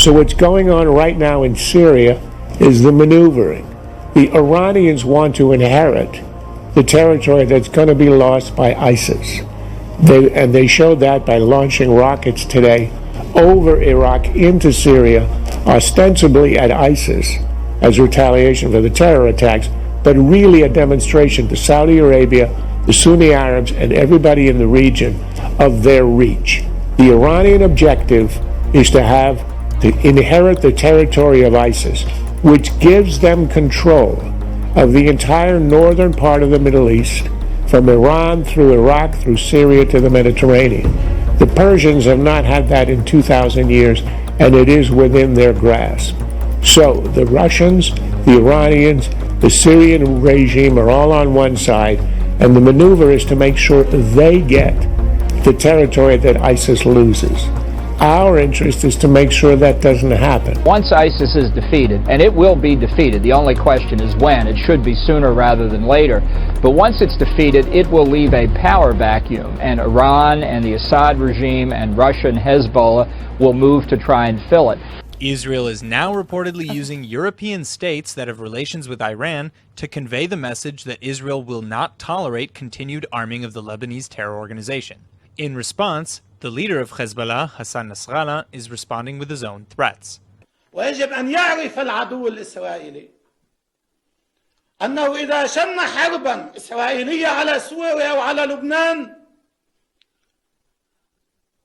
So what's going on right now in Syria is the maneuvering. The Iranians want to inherit the territory that's going to be lost by ISIS. They showed that by launching rockets today over Iraq into Syria, ostensibly at ISIS as retaliation for the terror attacks, but really a demonstration to Saudi Arabia, the Sunni Arabs, and everybody in the region of their reach. The Iranian objective is to inherit the territory of ISIS, which gives them control of the entire northern part of the Middle East, from Iran through Iraq, through Syria to the Mediterranean. The Persians have not had that in 2,000 years, and it is within their grasp. So the Russians, the Iranians, the Syrian regime are all on one side, and the maneuver is to make sure they get the territory that ISIS loses. Our interest is to make sure that doesn't happen. Once ISIS is defeated, and it will be defeated, the only question is when. It should be sooner rather than later. But once it's defeated, it will leave a power vacuum, and Iran and the Assad regime and Russia and Hezbollah will move to try and fill it. Israel is now reportedly using European states that have relations with Iran to convey the message that Israel will not tolerate continued arming of the Lebanese terror organization. In response, the leader of Hezbollah, Hassan Nasrallah, is responding with his own threats. ويجب أن يعرف العدو الإسرائيلي أنه إذا شن حربا إسرائيلية على سوريا وعلى لبنان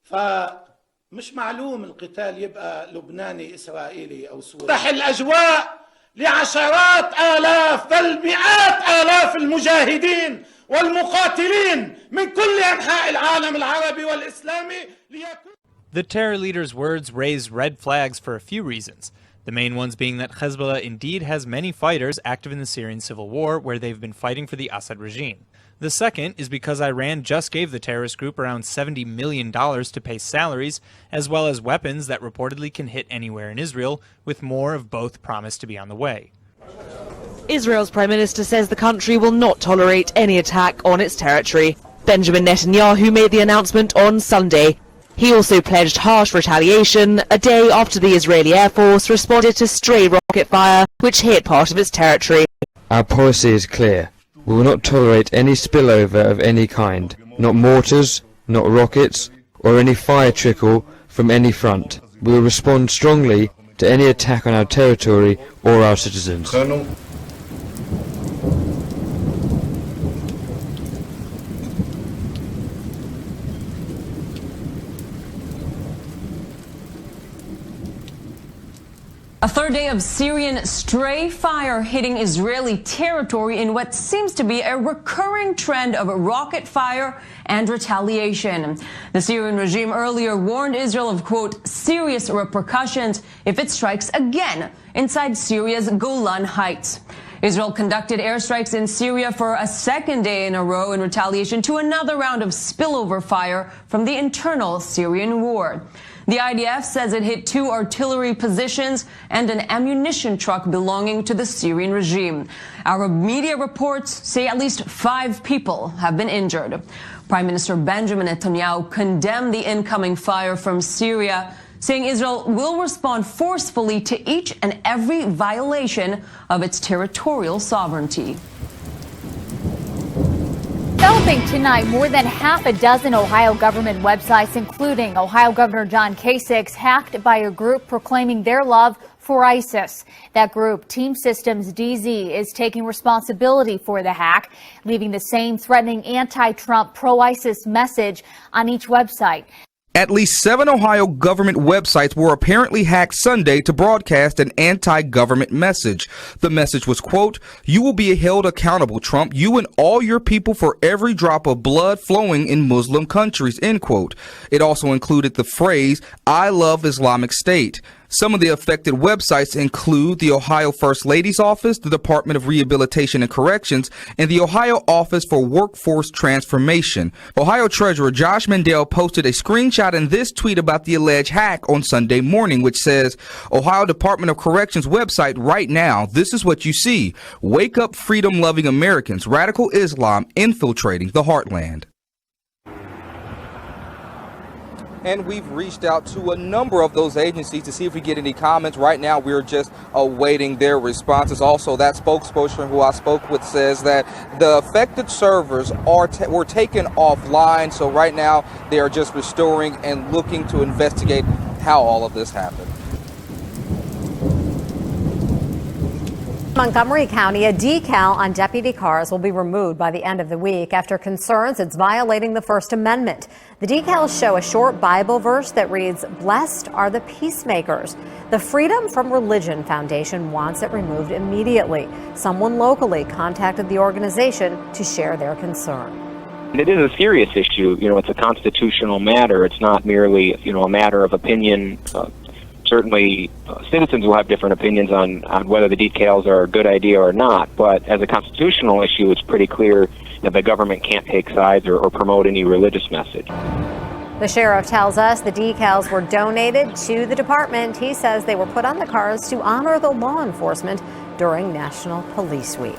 فمش معلوم القتال يبقى لبناني إسرائيلي أو سوري. تفتح الأجواء لعشرات آلاف بل مئات آلاف المجاهدين والمقاتلين من كل أنحاء العالم العربي والإسلامي ليكون. The terror leader's words raise red flags for a few reasons. The main ones being that Hezbollah indeed has many fighters active in the Syrian civil war where they've been fighting for the Assad regime. The second is because Iran just gave the terrorist group around $70 million to pay salaries, as well as weapons that reportedly can hit anywhere in Israel, with more of both promised to be on the way. Israel's Prime Minister says the country will not tolerate any attack on its territory. Benjamin Netanyahu made the announcement on Sunday. He also pledged harsh retaliation a day after the Israeli Air Force responded to stray rocket fire which hit part of its territory. Our policy is clear. We will not tolerate any spillover of any kind, not mortars, not rockets, or any fire trickle from any front. We will respond strongly to any attack on our territory or our citizens. A third day of Syrian stray fire hitting Israeli territory in what seems to be a recurring trend of rocket fire and retaliation. The Syrian regime earlier warned Israel of, quote, serious repercussions if it strikes again inside Syria's Golan Heights. Israel conducted airstrikes in Syria for a second day in a row in retaliation to another round of spillover fire from the internal Syrian war. The IDF says it hit 2 artillery positions and an ammunition truck belonging to the Syrian regime. Arab media reports say at least 5 people have been injured. Prime Minister Benjamin Netanyahu condemned the incoming fire from Syria, saying Israel will respond forcefully to each and every violation of its territorial sovereignty. Developing tonight, more than half a dozen Ohio government websites, including Ohio Governor John Kasich's, hacked by a group proclaiming their love for ISIS. That group, Team Systems DZ, is taking responsibility for the hack, leaving the same threatening anti-Trump, pro-ISIS message on each website. At least 7 Ohio government websites were apparently hacked Sunday to broadcast an anti-government message. The message was, quote, "You will be held accountable, Trump, you and all your people, for every drop of blood flowing in Muslim countries," end quote. It also included the phrase, "I love Islamic State." Some of the affected websites include the Ohio First Lady's Office, the Department of Rehabilitation and Corrections, and the Ohio Office for Workforce Transformation. Ohio Treasurer Josh Mandel posted a screenshot in this tweet about the alleged hack on Sunday morning, which says, "Ohio Department of Corrections website right now. This is what you see. Wake up freedom-loving Americans. Radical Islam infiltrating the heartland." and we've reached out to a number of those agencies to see if we get any comments. Right now, we're just awaiting their responses. Also, that spokesperson who I spoke with says that the affected servers were taken offline, so right now they are just restoring and looking to investigate how all of this happened. Montgomery County, a decal on deputy cars will be removed by the end of the week after concerns it's violating the First Amendment. The decals show a short Bible verse that reads, "Blessed are the peacemakers." The Freedom from Religion Foundation wants it removed immediately. Someone locally contacted the organization to share their concern. It is a serious issue. It's a constitutional matter. It's not merely, a matter of opinion. Certainly, citizens will have different opinions on whether the decals are a good idea or not. But as a constitutional issue, it's pretty clear that the government can't take sides or promote any religious message. The sheriff tells us the decals were donated to the department. He says they were put on the cars to honor the law enforcement during National Police Week.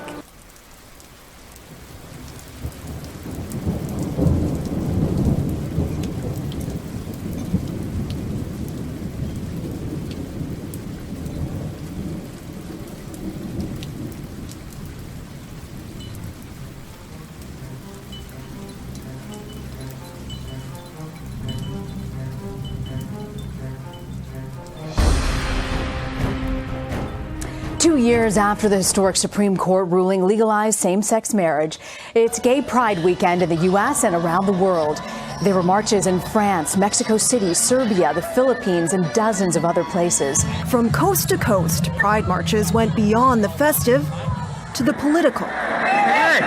Years after the historic Supreme Court ruling legalized same-sex marriage, it's Gay Pride weekend in the U.S. and around the world. There were marches in France, Mexico City, Serbia, the Philippines, and dozens of other places. From coast to coast, Pride marches went beyond the festive to the political. Hey!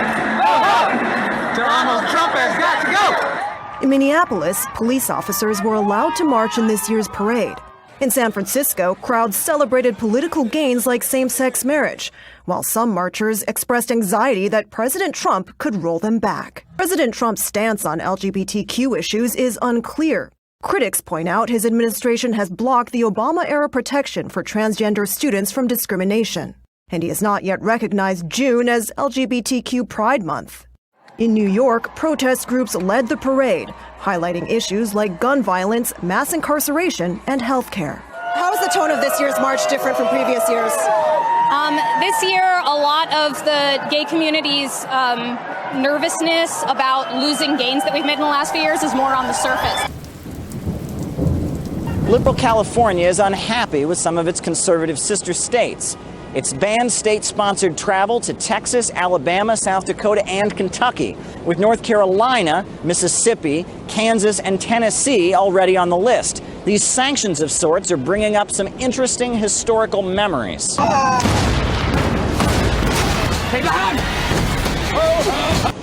Donald Trump has got to go! In Minneapolis, police officers were allowed to march in this year's parade. In San Francisco, crowds celebrated political gains like same-sex marriage, while some marchers expressed anxiety that President Trump could roll them back. President Trump's stance on LGBTQ issues is unclear. Critics point out his administration has blocked the Obama-era protection for transgender students from discrimination, and he has not yet recognized June as LGBTQ Pride Month. In New York, protest groups led the parade, highlighting issues like gun violence, mass incarceration, and health care. How is the tone of this year's march different from previous years? This year, a lot of the gay community's nervousness about losing gains that we've made in the last few years is more on the surface. Liberal California is unhappy with some of its conservative sister states. It's banned state-sponsored travel to Texas, Alabama, South Dakota, and Kentucky, with North Carolina, Mississippi, Kansas, and Tennessee already on the list. These sanctions of sorts are bringing up some interesting historical memories.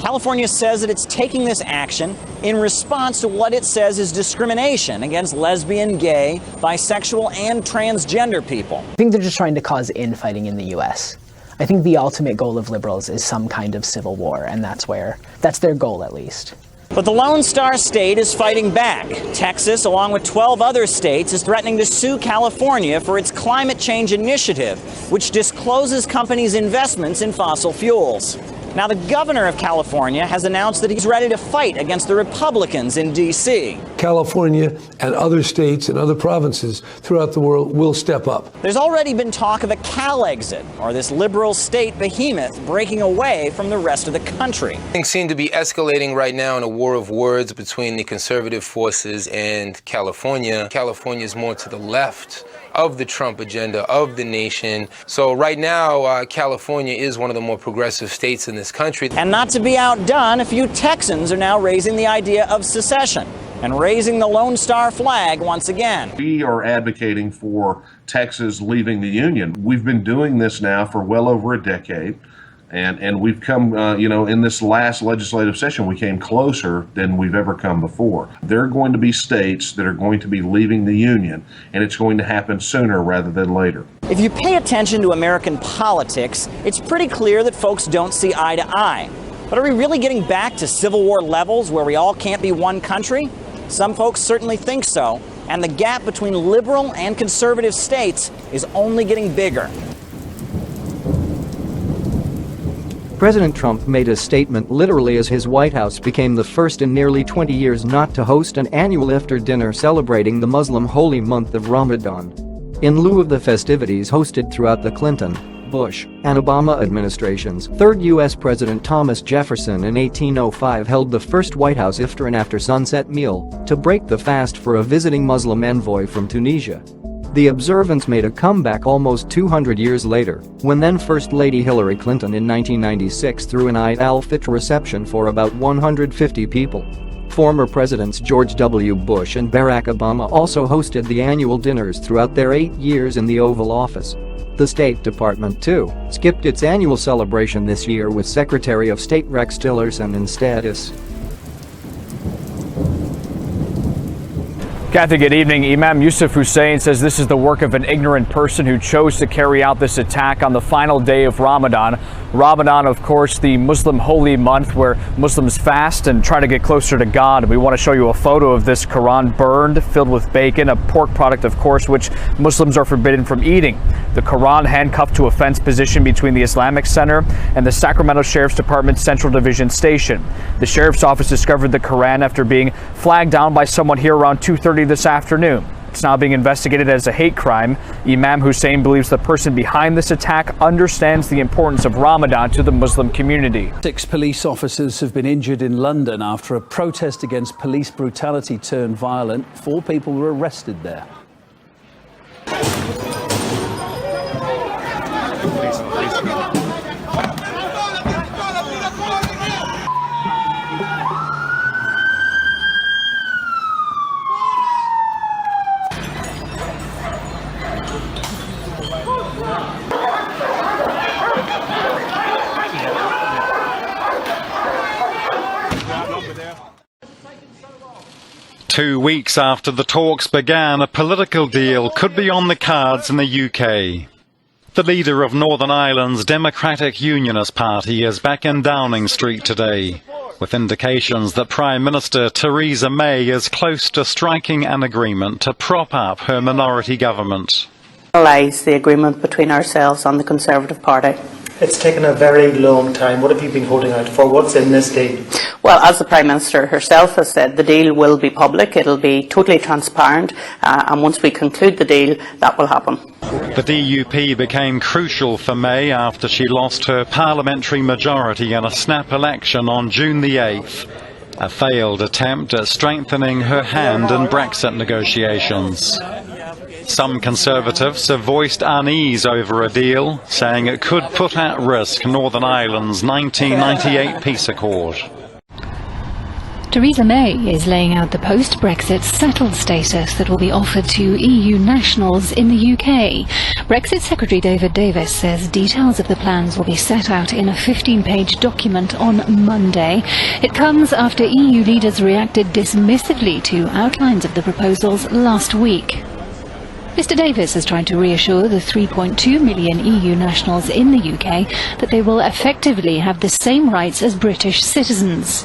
California says that it's taking this action in response to what it says is discrimination against lesbian, gay, bisexual, and transgender people. I think they're just trying to cause infighting in the U.S. I think the ultimate goal of liberals is some kind of civil war, and that's their goal at least. But the Lone Star State is fighting back. Texas, along with 12 other states, is threatening to sue California for its climate change initiative, which discloses companies' investments in fossil fuels. Now, the governor of California has announced that he's ready to fight against the Republicans in D.C. California and other states and other provinces throughout the world will step up. There's already been talk of a Cal exit, or this liberal state behemoth breaking away from the rest of the country. Things seem to be escalating right now in a war of words between the conservative forces and California. California is more to the left of the Trump agenda, of the nation. So right now, California is one of the more progressive states in this country. And not to be outdone, a few Texans are now raising the idea of secession and raising the Lone Star flag once again. We are advocating for Texas leaving the Union. We've been doing this now for well over a decade. And we've come, in this last legislative session, we came closer than we've ever come before. There are going to be states that are going to be leaving the Union, and it's going to happen sooner rather than later. If you pay attention to American politics, it's pretty clear that folks don't see eye to eye. But are we really getting back to Civil War levels where we all can't be one country? Some folks certainly think so, and the gap between liberal and conservative states is only getting bigger. President Trump made a statement literally as his White House became the first in nearly 20 years not to host an annual iftar dinner celebrating the Muslim holy month of Ramadan. In lieu of the festivities hosted throughout the Clinton, Bush, and Obama administrations, third U.S. President Thomas Jefferson in 1805 held the first White House iftar and after-sunset meal to break the fast for a visiting Muslim envoy from Tunisia. The observance made a comeback almost 200 years later, when then First Lady Hillary Clinton in 1996 threw an Eid al-Fitr reception for about 150 people. Former Presidents George W. Bush and Barack Obama also hosted the annual dinners throughout their 8 years in the Oval Office. The State Department, too, skipped its annual celebration this year with Secretary of State Rex Tillerson instead. Kathy, good evening. Imam Yusuf Hussein says this is the work of an ignorant person who chose to carry out this attack on the final day of Ramadan. Ramadan, of course, the Muslim holy month where Muslims fast and try to get closer to God. We want to show you a photo of this Quran burned, filled with bacon, a pork product, of course, which Muslims are forbidden from eating. The Quran handcuffed to a fence position between the Islamic Center and the Sacramento Sheriff's Department Central Division Station. The Sheriff's Office discovered the Quran after being flagged down by someone here around 2:30 this afternoon. It's now being investigated as a hate crime. Imam Hussein believes the person behind this attack understands the importance of Ramadan to the Muslim community. 6 police officers have been injured in London after a protest against police brutality turned violent. 4 people were arrested there. 2 weeks after the talks began, a political deal could be on the cards in the UK. The leader of Northern Ireland's Democratic Unionist Party is back in Downing Street today, with indications that Prime Minister Theresa May is close to striking an agreement to prop up her minority government. Lies the agreement between ourselves and the Conservative Party. It's taken a very long time. What have you been holding out for? What's in this deal? Well, as the Prime Minister herself has said, the deal will be public, it'll be totally transparent, and once we conclude the deal, that will happen. The DUP became crucial for May after she lost her parliamentary majority in a snap election on June the 8th, a failed attempt at strengthening her hand in Brexit negotiations. Some Conservatives have voiced unease over a deal, saying it could put at risk Northern Ireland's 1998 peace accord. Theresa May is laying out the post-Brexit settled status that will be offered to EU nationals in the UK. Brexit Secretary David Davis says details of the plans will be set out in a 15-page document on Monday. It comes after EU leaders reacted dismissively to outlines of the proposals last week. Mr Davis has tried to reassure the 3.2 million EU nationals in the UK that they will effectively have the same rights as British citizens.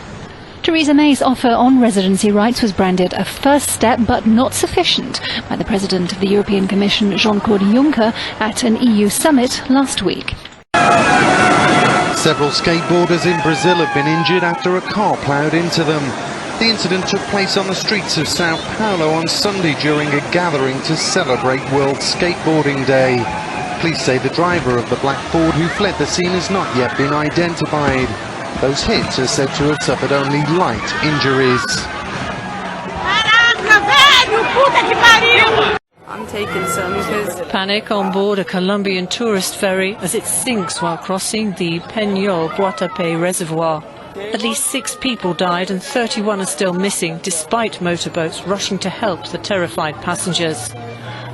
Theresa May's offer on residency rights was branded a first step but not sufficient by the President of the European Commission, Jean-Claude Juncker, at an EU summit last week. Several skateboarders in Brazil have been injured after a car ploughed into them. The incident took place on the streets of Sao Paulo on Sunday during a gathering to celebrate World Skateboarding Day. Police say the driver of the black Ford who fled the scene has not yet been identified. Those hits are said to have suffered only light injuries. I'm taking some because... Panic on board a Colombian tourist ferry as it sinks while crossing the Peñol Guatapé Reservoir. At least 6 people died and 31 are still missing, despite motorboats rushing to help the terrified passengers.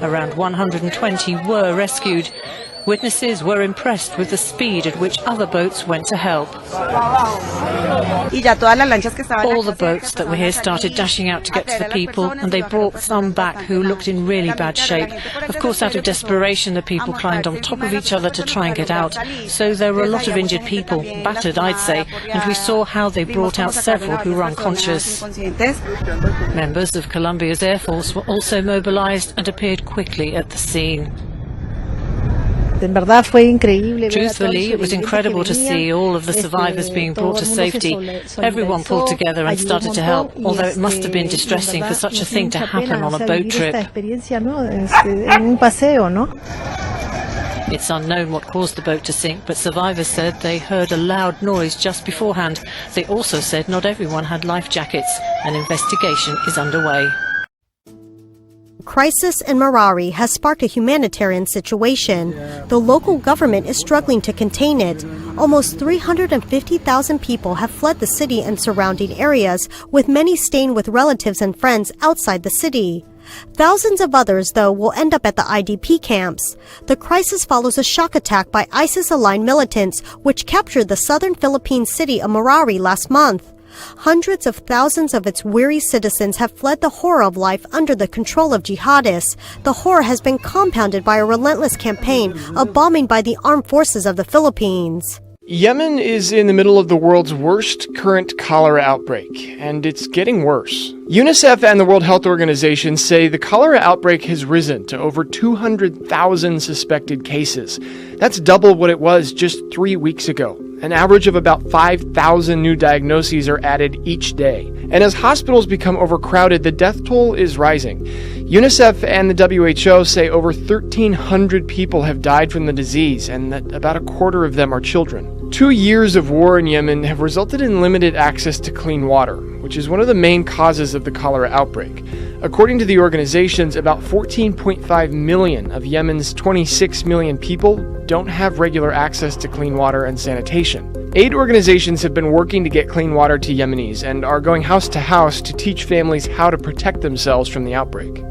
Around 120 were rescued. Witnesses were impressed with the speed at which other boats went to help. All the boats that were here started dashing out to get to the people, and they brought some back who looked in really bad shape. Of course, out of desperation, the people climbed on top of each other to try and get out. So there were a lot of injured people, battered, I'd say, and we saw how they brought out several who were unconscious. Members of Colombia's Air Force were also mobilized and appeared quickly at the scene. Truthfully, it was incredible to see all of the survivors being brought to safety. Everyone pulled together and started to help, although it must have been distressing for such a thing to happen on a boat trip. It's unknown what caused the boat to sink, but survivors said they heard a loud noise just beforehand. They also said not everyone had life jackets. An investigation is underway. Crisis in Marari has sparked a humanitarian situation. The local government is struggling to contain it. Almost 350,000 people have fled the city and surrounding areas, with many staying with relatives and friends outside the city. Thousands of others, though, will end up at the IDP camps. The crisis follows a shock attack by ISIS-aligned militants, which captured the southern Philippine city of Marari last month. Hundreds of thousands of its weary citizens have fled the horror of life under the control of jihadists. The horror has been compounded by a relentless campaign of bombing by the armed forces of the Philippines. Yemen is in the middle of the world's worst current cholera outbreak, and it's getting worse. UNICEF and the World Health Organization say the cholera outbreak has risen to over 200,000 suspected cases. That's double what it was just 3 weeks ago. An average of about 5,000 new diagnoses are added each day. And as hospitals become overcrowded, the death toll is rising. UNICEF and the WHO say over 1,300 people have died from the disease, and that about a quarter of them are children. 2 years of war in Yemen have resulted in limited access to clean water, which is one of the main causes of the cholera outbreak. According to the organizations, about 14.5 million of Yemen's 26 million people don't have regular access to clean water and sanitation. Aid organizations have been working to get clean water to Yemenis and are going house to house to teach families how to protect themselves from the outbreak.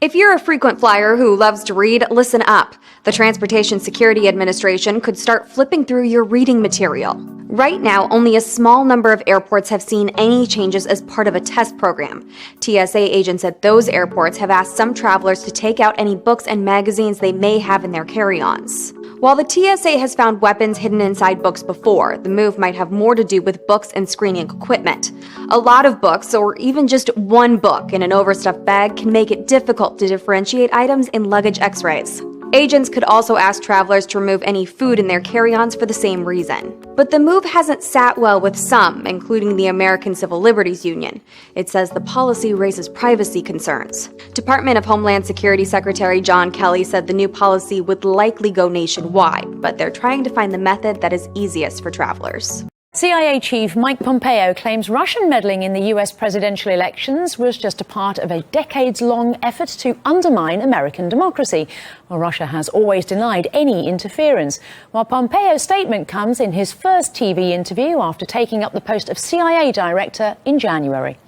If you're a frequent flyer who loves to read, listen up. The Transportation Security Administration could start flipping through your reading material. Right now, only a small number of airports have seen any changes as part of a test program. TSA agents at those airports have asked some travelers to take out any books and magazines they may have in their carry-ons. While the TSA has found weapons hidden inside books before, the move might have more to do with books and screening equipment. A lot of books, or even just one book in an overstuffed bag, can make it difficult to differentiate items in luggage x-rays. Agents could also ask travelers to remove any food in their carry-ons for the same reason. But the move hasn't sat well with some, including the American Civil Liberties Union. It says the policy raises privacy concerns. Department of Homeland Security Secretary John Kelly said the new policy would likely go nationwide, but they're trying to find the method that is easiest for travelers. CIA Chief Mike Pompeo claims Russian meddling in the U.S. presidential elections was just a part of a decades-long effort to undermine American democracy. Well, Russia has always denied any interference, while Pompeo's statement comes in his first TV interview after taking up the post of CIA director in January.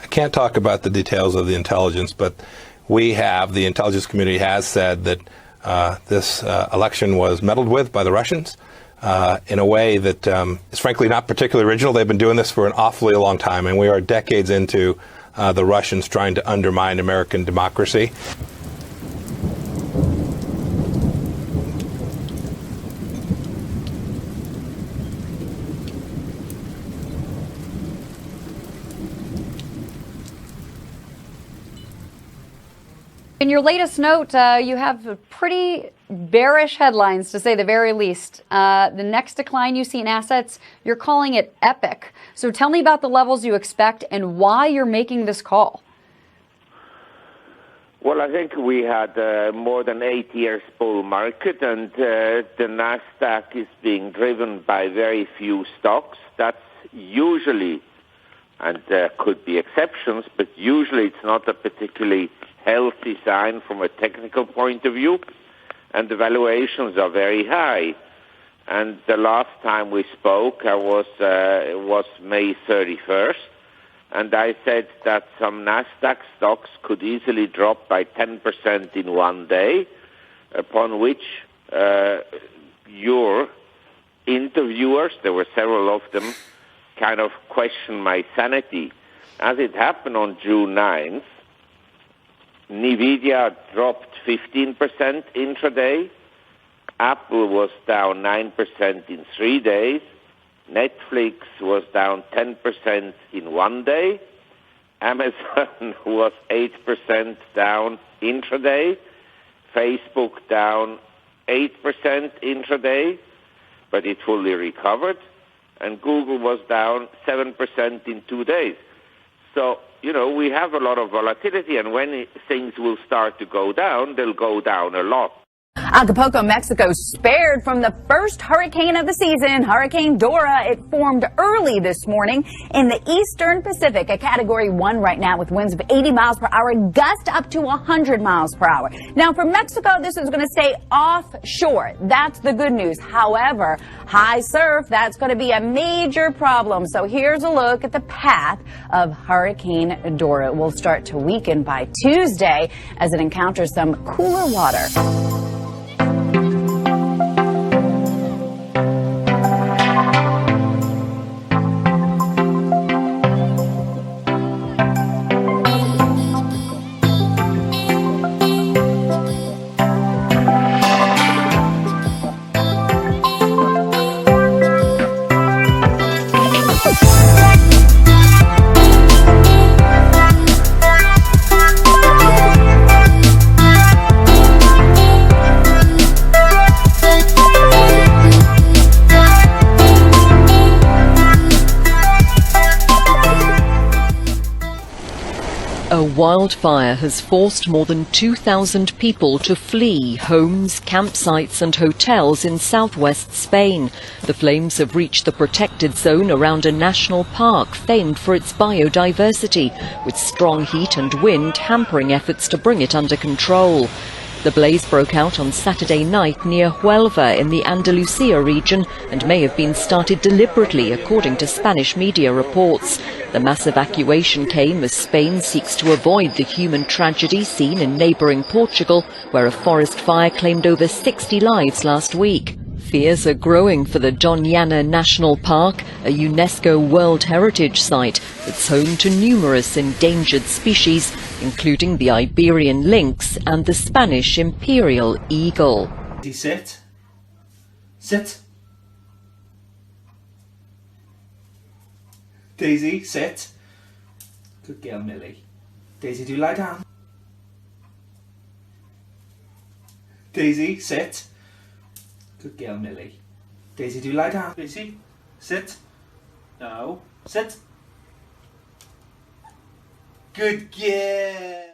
I can't talk about the details of the intelligence, but the intelligence community has said that this election was meddled with by the Russians. In a way that is frankly not particularly original. They've been doing this for an awfully long time, and we are decades into the Russians trying to undermine American democracy. In your latest note, you have pretty bearish headlines, to say the very least. The next decline you see in assets, you're calling it epic. So tell me about the levels you expect and why you're making this call. Well, I think we had more than 8 years bull market, and the Nasdaq is being driven by very few stocks. That's usually, and there could be exceptions, but usually it's not a particularly healthy sign from a technical point of view, and the valuations are very high. And the last time we spoke was May 31st, and I said that some Nasdaq stocks could easily drop by 10% in one day, upon which your interviewers, there were several of them, kind of questioned my sanity. As it happened on June 9th, NVIDIA dropped 15% intraday. Apple was down 9% in 3 days. Netflix was down 10% in 1 day. Amazon was 8% down intraday. Facebook down 8% intraday, but it fully recovered. And Google was down 7% in 2 days. So, we have a lot of volatility, and when things will start to go down, they'll go down a lot. Acapulco, Mexico, spared from the first hurricane of the season, Hurricane Dora. It formed early this morning in the eastern Pacific, a Category 1 right now with winds of 80 miles per hour, gusts up to 100 miles per hour. Now, for Mexico, this is going to stay offshore. That's the good news. However, high surf, that's going to be a major problem. So here's a look at the path of Hurricane Dora. It will start to weaken by Tuesday as it encounters some cooler water. A wildfire has forced more than 2,000 people to flee homes, campsites and hotels in southwest Spain. The flames have reached the protected zone around a national park famed for its biodiversity, with strong heat and wind hampering efforts to bring it under control. The blaze broke out on Saturday night near Huelva in the Andalusia region and may have been started deliberately, according to Spanish media reports. The mass evacuation came as Spain seeks to avoid the human tragedy seen in neighbouring Portugal, where a forest fire claimed over 60 lives last week. Fears are growing for the Doñana National Park, a UNESCO World Heritage Site that's home to numerous endangered species, including the Iberian lynx and the Spanish imperial eagle. Sit. Sit. Daisy, sit. Good girl, Millie. Daisy, do lie down. Daisy, sit. Good girl, Millie. Daisy, do lie down. Daisy, sit. No, sit. Good girl.